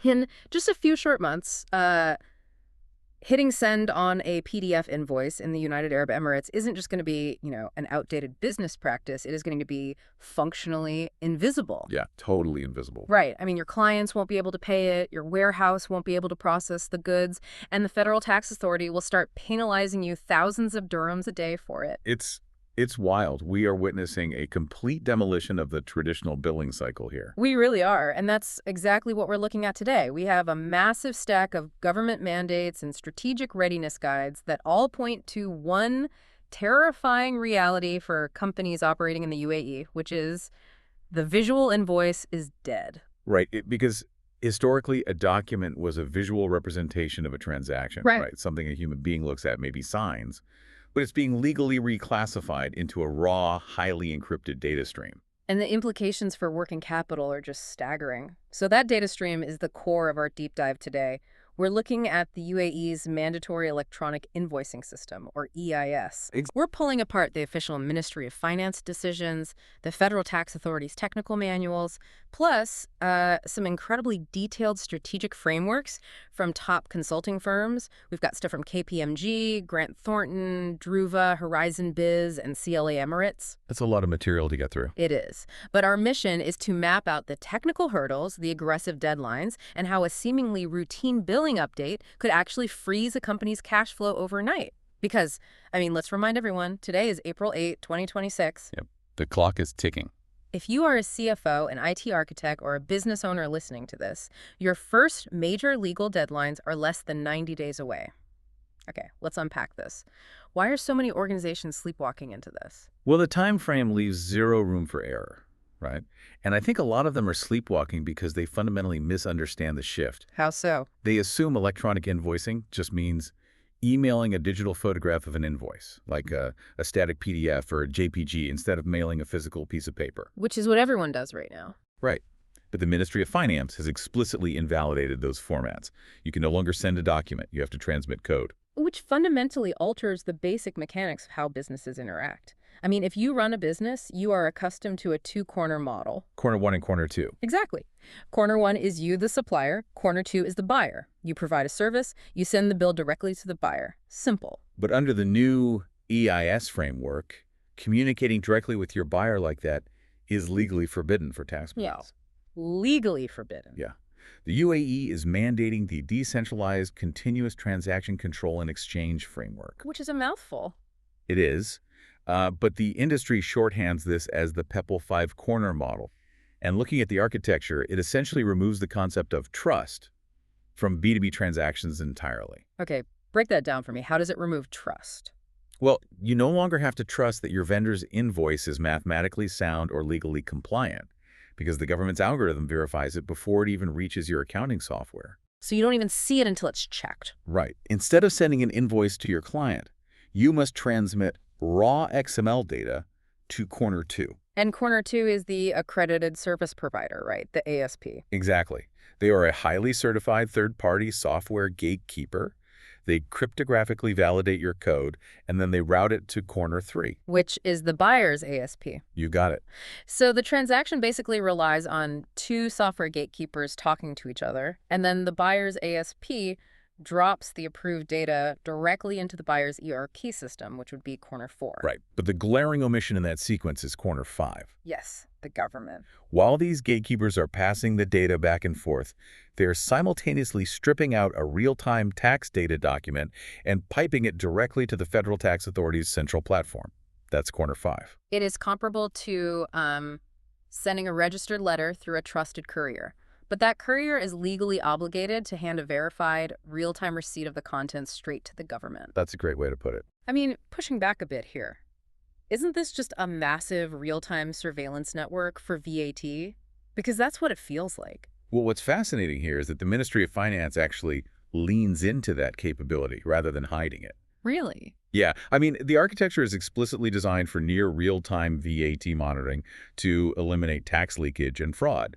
In just a few short months, hitting send on a PDF invoice in the United Arab Emirates isn't just going to be, an outdated business practice. It is going to be functionally invisible. Yeah, totally invisible. Right. I mean, your clients won't be able to pay it, your warehouse won't be able to process the goods, and the federal tax authority will start penalizing you thousands of dirhams a day for it. It's wild. We are witnessing a complete demolition of the traditional billing cycle here. We really are, and that's exactly what we're looking at today. We have a massive stack of government mandates and strategic readiness guides that all point to one terrifying reality for companies operating in the UAE, which is the visual invoice is dead. Right, because historically, a document was a visual representation of a transaction, right? Something a human being looks at, maybe signs, but it's being legally reclassified into a raw, highly encrypted data stream. And the implications for working capital are just staggering. So that data stream is the core of our deep dive today. We're looking at the UAE's Mandatory Electronic Invoicing System, or EIS. We're pulling apart the official Ministry of Finance decisions, the Federal Tax Authority's technical manuals, plus some incredibly detailed strategic frameworks from top consulting firms. We've got stuff from KPMG, Grant Thornton, Druva, Horizon Biz, and CLA Emirates. That's a lot of material to get through. It is. But our mission is to map out the technical hurdles, the aggressive deadlines, and how a seemingly routine billing update could actually freeze a company's cash flow overnight. Because, let's remind everyone, today is April 8, 2026. Yep. The clock is ticking. If you are a CFO, an IT architect, or a business owner listening to this, your first major legal deadlines are less than 90 days away. Okay, let's unpack this. Why are so many organizations sleepwalking into this? Well, the time frame leaves zero room for error, right? And I think a lot of them are sleepwalking because they fundamentally misunderstand the shift. How so? They assume electronic invoicing just means emailing a digital photograph of an invoice, like a static PDF or a JPG, instead of mailing a physical piece of paper. Which is what everyone does right now. Right. But the Ministry of Finance has explicitly invalidated those formats. You can no longer send a document. You have to transmit code. Which fundamentally alters the basic mechanics of how businesses interact. If you run a business, you are accustomed to a two-corner model. Corner one and corner two. Exactly. Corner one is you, the supplier. Corner two is the buyer. You provide a service. You send the bill directly to the buyer. Simple. But under the new EIS framework, communicating directly with your buyer like that is legally forbidden for tax purposes. Yeah. Legally forbidden. Yeah. The UAE is mandating the Decentralized Continuous Transaction Control and Exchange Framework. Which is a mouthful. It is. But the industry shorthands this as the Peppol five-corner model. And looking at the architecture, it essentially removes the concept of trust from B2B transactions entirely. Okay, break that down for me. How does it remove trust? Well, you no longer have to trust that your vendor's invoice is mathematically sound or legally compliant, because the government's algorithm verifies it before it even reaches your accounting software. So you don't even see it until it's checked. Right. Instead of sending an invoice to your client, you must transmit raw XML data to Corner 2. And Corner 2 is the accredited service provider, right? The ASP. Exactly. They are a highly certified third-party software gatekeeper. They cryptographically validate your code, and then they route it to Corner 3. Which is the buyer's ASP. You got it. So the transaction basically relies on two software gatekeepers talking to each other, and then the buyer's ASP drops the approved data directly into the buyer's ERP system, which would be Corner 4. Right. But the glaring omission in that sequence is Corner 5. Yes, the government. While these gatekeepers are passing the data back and forth, they are simultaneously stripping out a real-time tax data document and piping it directly to the Federal Tax Authority's central platform. That's Corner 5. It is comparable to sending a registered letter through a trusted courier. But that courier is legally obligated to hand a verified, real-time receipt of the contents straight to the government. That's a great way to put it. Pushing back a bit here. Isn't this just a massive real-time surveillance network for VAT? Because that's what it feels like. Well, what's fascinating here is that the Ministry of Finance actually leans into that capability rather than hiding it. Really? Yeah. The architecture is explicitly designed for near real-time VAT monitoring to eliminate tax leakage and fraud.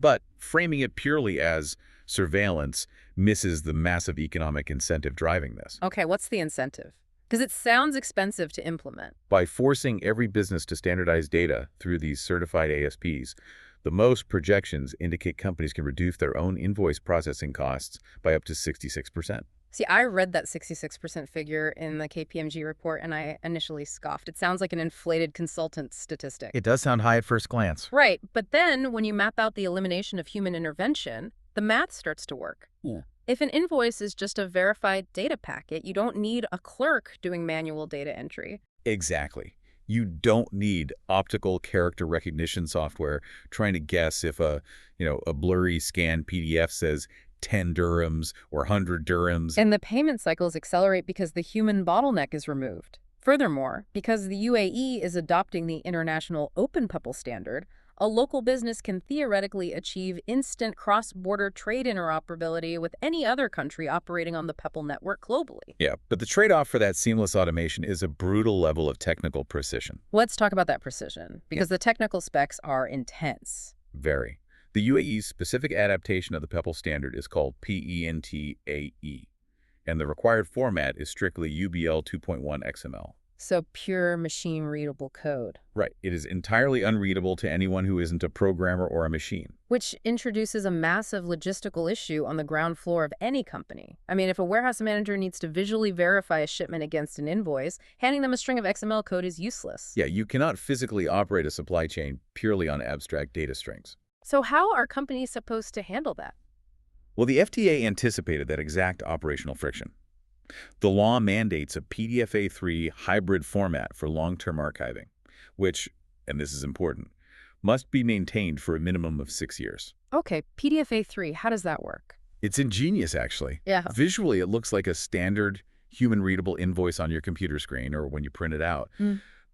But framing it purely as surveillance misses the massive economic incentive driving this. Okay, what's the incentive? Because it sounds expensive to implement. By forcing every business to standardize data through these certified ASPs, The most projections indicate companies can reduce their own invoice processing costs by up to 66%. See, I read that 66% figure in the KPMG report and I initially scoffed. It sounds like an inflated consultant statistic. It does sound high at first glance. Right, but then when you map out the elimination of human intervention, the math starts to work. Yeah. If an invoice is just a verified data packet, you don't need a clerk doing manual data entry. Exactly. You don't need optical character recognition software trying to guess if a blurry scanned PDF says 10 dirhams or 100 dirhams. And the payment cycles accelerate because the human bottleneck is removed. Furthermore, because the UAE is adopting the international open Peppol standard, a local business can theoretically achieve instant cross-border trade interoperability with any other country operating on the Peppol network globally. Yeah, but the trade-off for that seamless automation is a brutal level of technical precision. Let's talk about that precision, because the technical specs are intense. Very. The UAE's specific adaptation of the Peppol standard is called PINT-AE, and the required format is strictly UBL 2.1 XML. So pure machine-readable code. Right. It is entirely unreadable to anyone who isn't a programmer or a machine. Which introduces a massive logistical issue on the ground floor of any company. I mean, if a warehouse manager needs to visually verify a shipment against an invoice, handing them a string of XML code is useless. Yeah, you cannot physically operate a supply chain purely on abstract data strings. So how are companies supposed to handle that? Well, the FTA anticipated that exact operational friction. The law mandates a PDFA3 hybrid format for long-term archiving, which, and this is important, must be maintained for a minimum of 6 years. Okay, PDFA3, how does that work? It's ingenious, actually. Yeah. Visually, it looks like a standard human-readable invoice on your computer screen or when you print it out.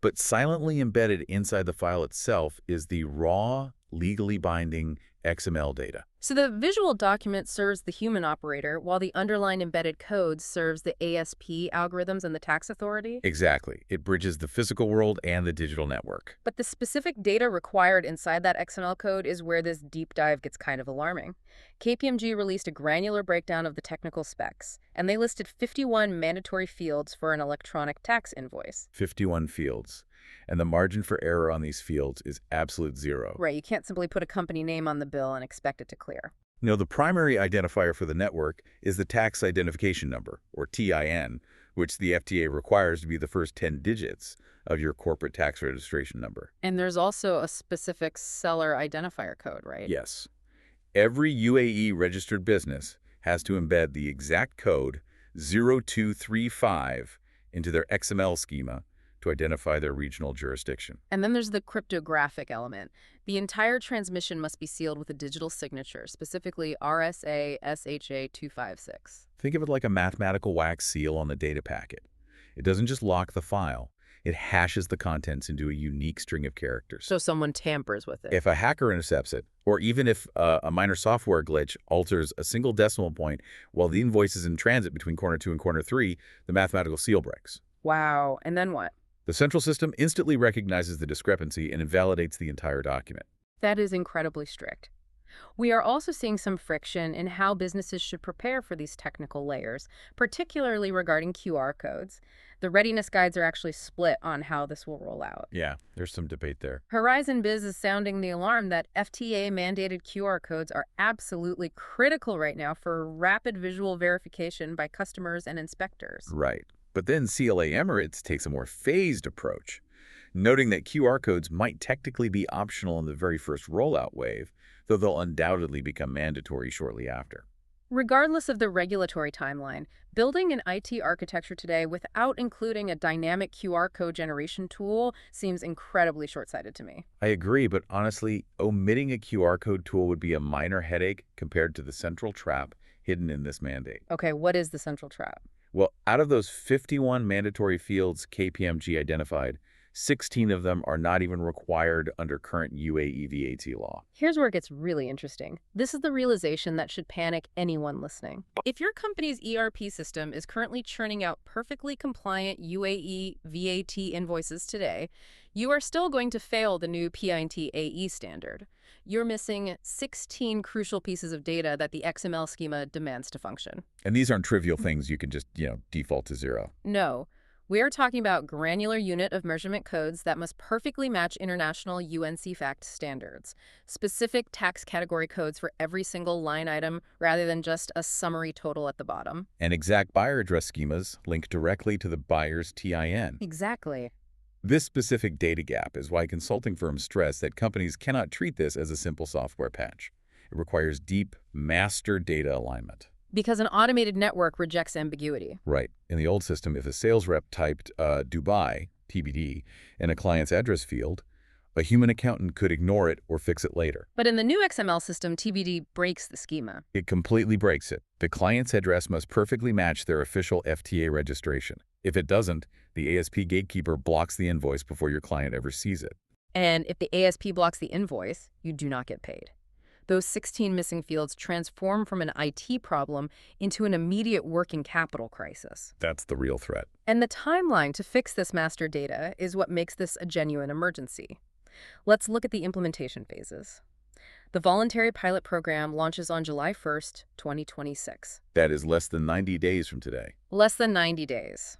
But silently embedded inside the file itself is the raw, legally binding XML data. So the visual document serves the human operator, while the underlying embedded code serves the ASP algorithms and the tax authority? Exactly. It bridges the physical world and the digital network. But the specific data required inside that XML code is where this deep dive gets kind of alarming. KPMG released a granular breakdown of the technical specs, and they listed 51 mandatory fields for an electronic tax invoice. 51 fields. And the margin for error on these fields is absolute zero. Right, you can't simply put a company name on the bill and expect it to clear. No, the primary identifier for the network is the tax identification number, or TIN, which the FTA requires to be the first 10 digits of your corporate tax registration number. And there's also a specific seller identifier code, right? Yes. Every UAE registered business has to embed the exact code 0235 into their XML schema to identify their regional jurisdiction. And then there's the cryptographic element. The entire transmission must be sealed with a digital signature, specifically RSA SHA 256. Think of it like a mathematical wax seal on the data packet. It doesn't just lock the file. It hashes the contents into a unique string of characters. So someone tampers with it. If a hacker intercepts it, or even if a minor software glitch alters a single decimal point while the invoice is in transit between corner 2 and corner 3, the mathematical seal breaks. Wow, and then what? The central system instantly recognizes the discrepancy and invalidates the entire document. That is incredibly strict. We are also seeing some friction in how businesses should prepare for these technical layers, particularly regarding QR codes. The readiness guides are actually split on how this will roll out. Yeah, there's some debate there. Horizon Biz is sounding the alarm that FTA-mandated QR codes are absolutely critical right now for rapid visual verification by customers and inspectors. Right. But then CLA Emirates takes a more phased approach, noting that QR codes might technically be optional in the very first rollout wave, though they'll undoubtedly become mandatory shortly after. Regardless of the regulatory timeline, building an IT architecture today without including a dynamic QR code generation tool seems incredibly short-sighted to me. I agree, but honestly, omitting a QR code tool would be a minor headache compared to the central trap hidden in this mandate. Okay, what is the central trap? Well, out of those 51 mandatory fields KPMG identified, 16 of them are not even required under current UAE VAT law. Here's where it gets really interesting. This is the realization that should panic anyone listening. If your company's ERP system is currently churning out perfectly compliant UAE VAT invoices today, you are still going to fail the new PINT-AE standard. You're missing 16 crucial pieces of data that the XML schema demands to function. And these aren't trivial things you can just, default to zero. No. We are talking about granular unit of measurement codes that must perfectly match international UNC-FACT standards, specific tax category codes for every single line item rather than just a summary total at the bottom. And exact buyer address schemas link directly to the buyer's TIN. Exactly. This specific data gap is why consulting firms stress that companies cannot treat this as a simple software patch. It requires deep master data alignment. Because an automated network rejects ambiguity. Right. In the old system, if a sales rep typed Dubai, TBD, in a client's address field, a human accountant could ignore it or fix it later. But in the new XML system, TBD breaks the schema. It completely breaks it. The client's address must perfectly match their official FTA registration. If it doesn't, the ASP gatekeeper blocks the invoice before your client ever sees it. And if the ASP blocks the invoice, you do not get paid. Those 16 missing fields transform from an IT problem into an immediate working capital crisis. That's the real threat. And the timeline to fix this master data is what makes this a genuine emergency. Let's look at the implementation phases. The voluntary pilot program launches on July 1st, 2026. That is less than 90 days from today. Less than 90 days.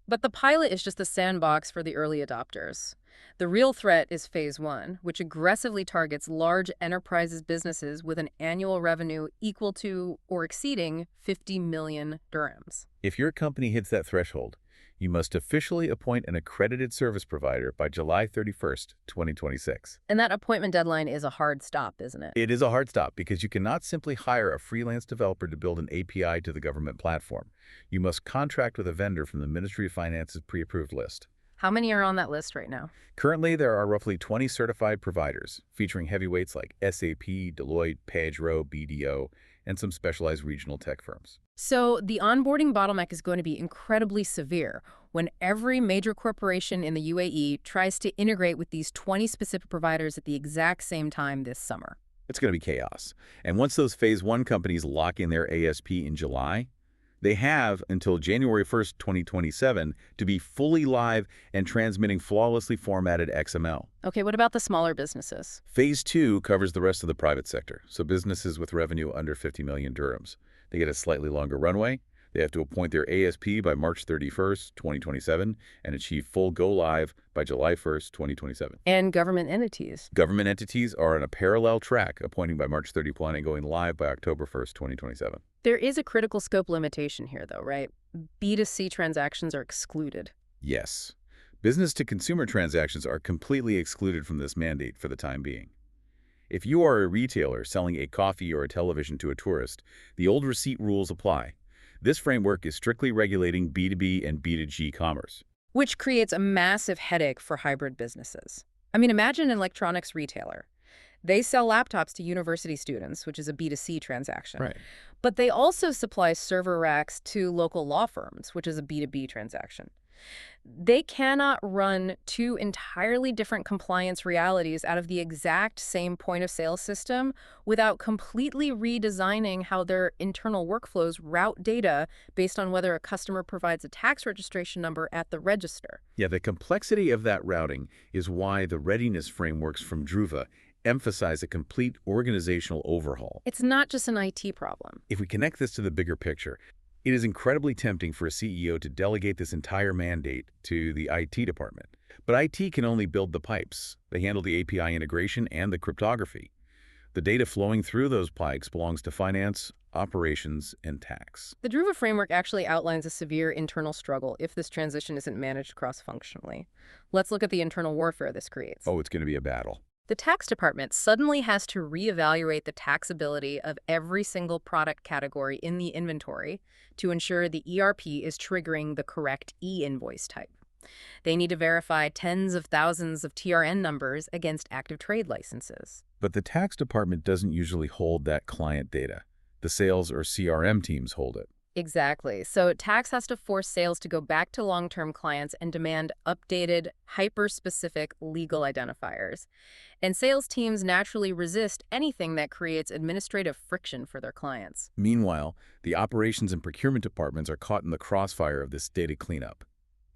But the pilot is just a sandbox for the early adopters. The real threat is Phase 1, which aggressively targets large enterprises businesses with an annual revenue equal to or exceeding 50 million dirhams. If your company hits that threshold, you must officially appoint an accredited service provider by July 31st, 2026. And that appointment deadline is a hard stop, isn't it? It is a hard stop because you cannot simply hire a freelance developer to build an API to the government platform. You must contract with a vendor from the Ministry of Finance's pre-approved list. How many are on that list right now? Currently, there are roughly 20 certified providers, featuring heavyweights like SAP, Deloitte, Pagero, BDO, and some specialized regional tech firms. So the onboarding bottleneck is going to be incredibly severe when every major corporation in the UAE tries to integrate with these 20 specific providers at the exact same time this summer. It's going to be chaos. And once those Phase 1 companies lock in their ASP in July, they have until January 1st, 2027 to be fully live and transmitting flawlessly formatted XML. Okay, what about the smaller businesses? Phase 2 covers the rest of the private sector, so businesses with revenue under 50 million dirhams. They get a slightly longer runway. They have to appoint their ASP by March 31st, 2027, and achieve full go-live by July 1st, 2027. And government entities. Government entities are on a parallel track, appointing by March 31 and going live by October 1st, 2027. There is a critical scope limitation here, though, right? B2C transactions are excluded. Yes. Business-to-consumer transactions are completely excluded from this mandate for the time being. If you are a retailer selling a coffee or a television to a tourist, the old receipt rules apply. This framework is strictly regulating B2B and B2G commerce. Which creates a massive headache for hybrid businesses. I mean, imagine an electronics retailer. They sell laptops to university students, which is a B2C transaction. Right. But they also supply server racks to local law firms, which is a B2B transaction. They cannot run two entirely different compliance realities out of the exact same point of sale system without completely redesigning how their internal workflows route data based on whether a customer provides a tax registration number at the register. Yeah, the complexity of that routing is why the readiness frameworks from Druva emphasize a complete organizational overhaul. It's not just an IT problem. If we connect this to the bigger picture, it is incredibly tempting for a CEO to delegate this entire mandate to the IT department. But IT can only build the pipes. They handle the API integration and the cryptography. The data flowing through those pipes belongs to finance, operations, and tax. The Druva framework actually outlines a severe internal struggle if this transition isn't managed cross-functionally. Let's look at the internal warfare this creates. Oh, it's going to be a battle. The tax department suddenly has to reevaluate the taxability of every single product category in the inventory to ensure the ERP is triggering the correct e-invoice type. They need to verify tens of thousands of TRN numbers against active trade licenses. But the tax department doesn't usually hold that client data. The sales or CRM teams hold it. Exactly. So tax has to force sales to go back to long-term clients and demand updated, hyper-specific legal identifiers. And sales teams naturally resist anything that creates administrative friction for their clients. Meanwhile, the operations and procurement departments are caught in the crossfire of this data cleanup.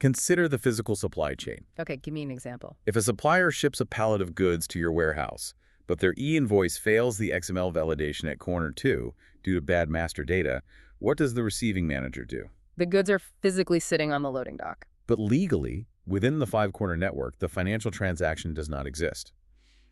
Consider the physical supply chain. Okay, give me an example. If a supplier ships a pallet of goods to your warehouse, but their e-invoice fails the XML validation at corner 2 due to bad master data, what does the receiving manager do? The goods are physically sitting on the loading dock. But legally, within the five-corner network, the financial transaction does not exist.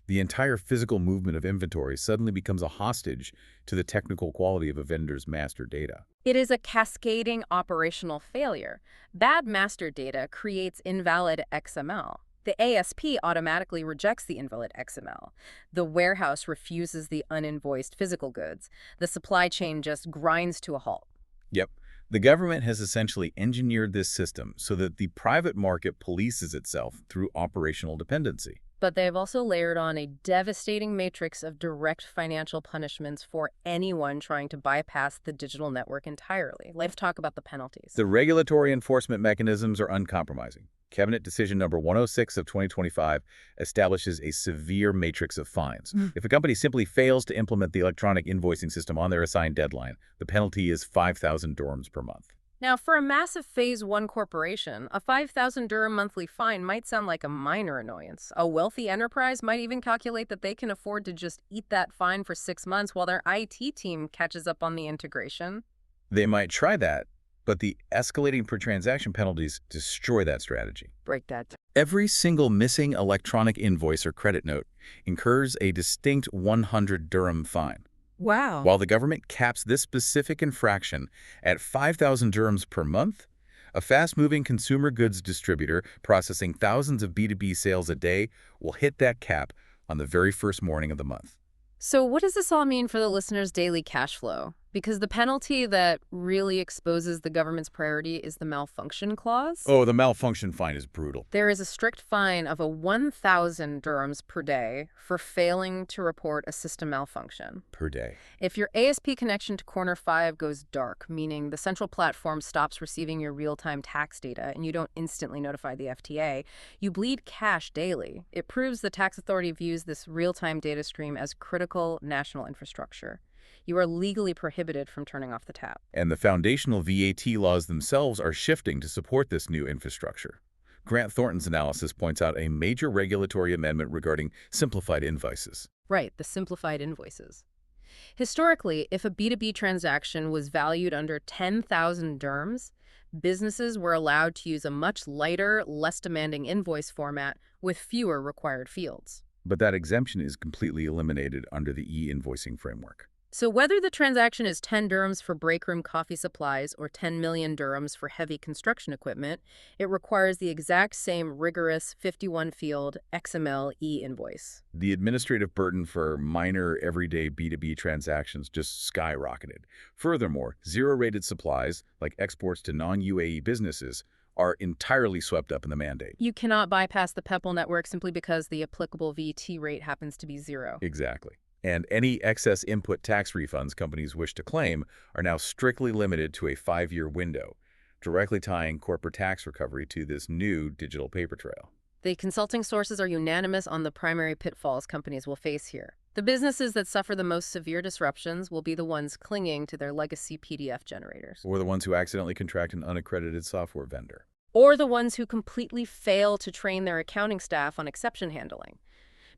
The entire physical movement of inventory suddenly becomes a hostage to the technical quality of a vendor's master data. It is a cascading operational failure. Bad master data creates invalid XML. The ASP automatically rejects the invalid XML. The warehouse refuses the uninvoiced physical goods. The supply chain just grinds to a halt. Yep. The government has essentially engineered this system so that the private market polices itself through operational dependency. But they've also layered on a devastating matrix of direct financial punishments for anyone trying to bypass the digital network entirely. Let's talk about the penalties. The regulatory enforcement mechanisms are uncompromising. Cabinet Decision Number 106 of 2025 establishes a severe matrix of fines. If a company simply fails to implement the electronic invoicing system on their assigned deadline, the penalty is 5,000 dirhams per month. Now, for a massive Phase 1 corporation, a 5,000 dirham monthly fine might sound like a minor annoyance. A wealthy enterprise might even calculate that they can afford to just eat that fine for 6 months while their IT team catches up on the integration. They might try that, but the escalating per transaction penalties destroy that strategy. Break that down. Every single missing electronic invoice or credit note incurs a distinct 100 dirham fine. Wow. While the government caps this specific infraction at 5,000 dirhams per month, a fast-moving consumer goods distributor processing thousands of B2B sales a day will hit that cap on the very first morning of the month. So what does this all mean for the listener's daily cash flow? Because the penalty that really exposes the government's priority is the malfunction clause. Oh, the malfunction fine is brutal. There is a strict fine of 1,000 dirhams per day for failing to report a system malfunction. Per day. If your ASP connection to Corner 5 goes dark, meaning the central platform stops receiving your real-time tax data and you don't instantly notify the FTA, you bleed cash daily. It proves the tax authority views this real-time data stream as critical national infrastructure. You are legally prohibited from turning off the tap. And the foundational VAT laws themselves are shifting to support this new infrastructure. Grant Thornton's analysis points out a major regulatory amendment regarding simplified invoices. Right, the simplified invoices. Historically, if a B2B transaction was valued under 10,000 dirhams, businesses were allowed to use a much lighter, less demanding invoice format with fewer required fields. But that exemption is completely eliminated under the e-invoicing framework. So whether the transaction is 10 dirhams for breakroom coffee supplies or 10 million dirhams for heavy construction equipment, it requires the exact same rigorous 51-field XML e-invoice. The administrative burden for minor, everyday B2B transactions just skyrocketed. Furthermore, zero-rated supplies, like exports to non-UAE businesses, are entirely swept up in the mandate. You cannot bypass the Peppol network simply because the applicable VAT rate happens to be 0. Exactly. And any excess input tax refunds companies wish to claim are now strictly limited to a 5-year window, directly tying corporate tax recovery to this new digital paper trail. The consulting sources are unanimous on the primary pitfalls companies will face here. The businesses that suffer the most severe disruptions will be the ones clinging to their legacy PDF generators. Or the ones who accidentally contract an unaccredited software vendor. Or the ones who completely fail to train their accounting staff on exception handling.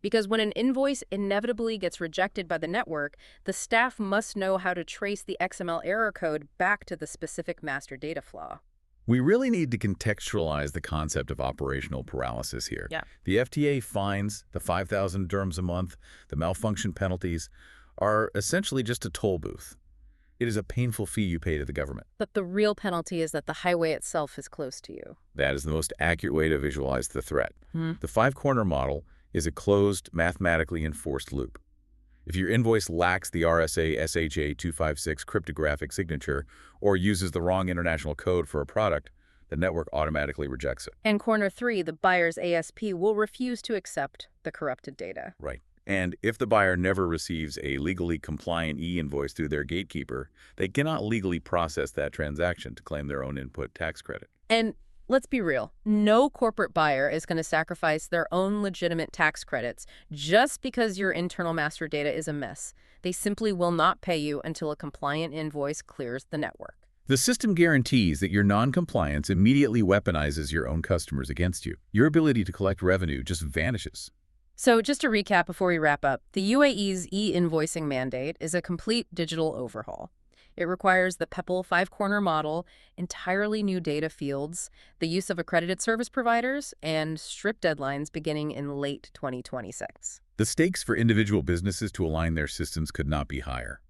Because when an invoice inevitably gets rejected by the network, the staff must know how to trace the XML error code back to the specific master data flaw. We really need to contextualize the concept of operational paralysis here. Yeah. The FTA fines, the 5,000 dirhams a month, the malfunction penalties, are essentially just a toll booth. It is a painful fee you pay to the government. But the real penalty is that the highway itself is close to you. That is the most accurate way to visualize the threat. The five-corner model is a closed, mathematically enforced loop. If your invoice lacks the RSA SHA 256 cryptographic signature or uses the wrong international code for a product, the network automatically rejects it. And Corner 3, the buyer's ASP will refuse to accept the corrupted data. Right. And if the buyer never receives a legally compliant e-invoice through their gatekeeper, they cannot legally process that transaction to claim their own input tax credit. And let's be real, no corporate buyer is going to sacrifice their own legitimate tax credits just because your internal master data is a mess. They simply will not pay you until a compliant invoice clears the network. The system guarantees that your non-compliance immediately weaponizes your own customers against you. Your ability to collect revenue just vanishes. So just to recap before we wrap up, the UAE's e-invoicing mandate is a complete digital overhaul. It requires the Peppol five-corner model, entirely new data fields, the use of accredited service providers, and strict deadlines beginning in late 2026. The stakes for individual businesses to align their systems could not be higher.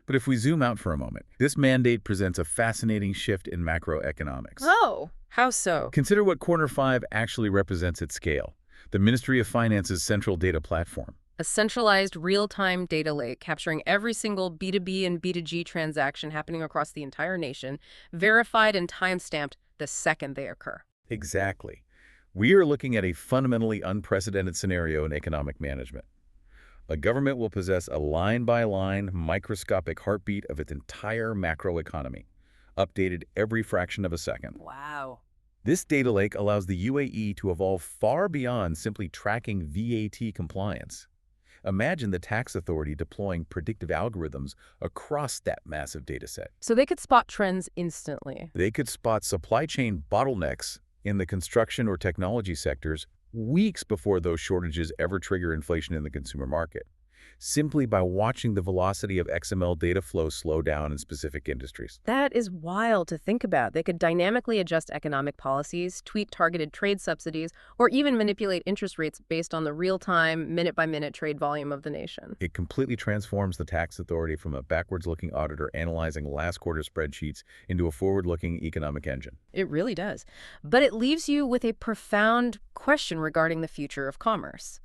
But if we zoom out for a moment, this mandate presents a fascinating shift in macroeconomics. Oh, how so? Consider what Corner 5 actually represents at scale: the Ministry of Finance's central data platform. A centralized real-time data lake capturing every single B2B and B2G transaction happening across the entire nation, verified and time-stamped the second they occur. Exactly. We are looking at a fundamentally unprecedented scenario in economic management. A government will possess a line-by-line, microscopic heartbeat of its entire macroeconomy, updated every fraction of a second. Wow. This data lake allows the UAE to evolve far beyond simply tracking VAT compliance. Imagine the tax authority deploying predictive algorithms across that massive data set. So they could spot trends instantly. They could spot supply chain bottlenecks in the construction or technology sectors weeks before those shortages ever trigger inflation in the consumer market, simply by watching the velocity of XML data flow slow down in specific industries. That is wild to think about. They could dynamically adjust economic policies, tweak targeted trade subsidies, or even manipulate interest rates based on the real-time, minute-by-minute trade volume of the nation. It completely transforms the tax authority from a backwards-looking auditor analyzing last quarter spreadsheets into a forward-looking economic engine. It really does. But it leaves you with a profound question regarding the future of commerce.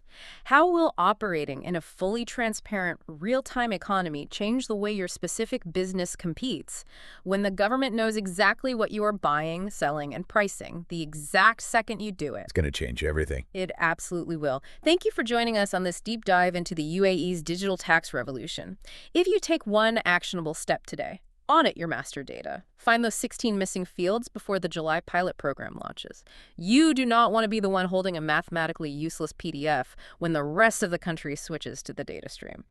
How will operating in a fully transparent, real-time economy change the way your specific business competes when the government knows exactly what you are buying, selling, and pricing the exact second you do it? It's going to change everything. It absolutely will. Thank you for joining us on this deep dive into the UAE's digital tax revolution. If you take one actionable step today, audit your master data. Find those 16 missing fields before the July pilot program launches. You do not want to be the one holding a mathematically useless PDF when the rest of the country switches to the data stream.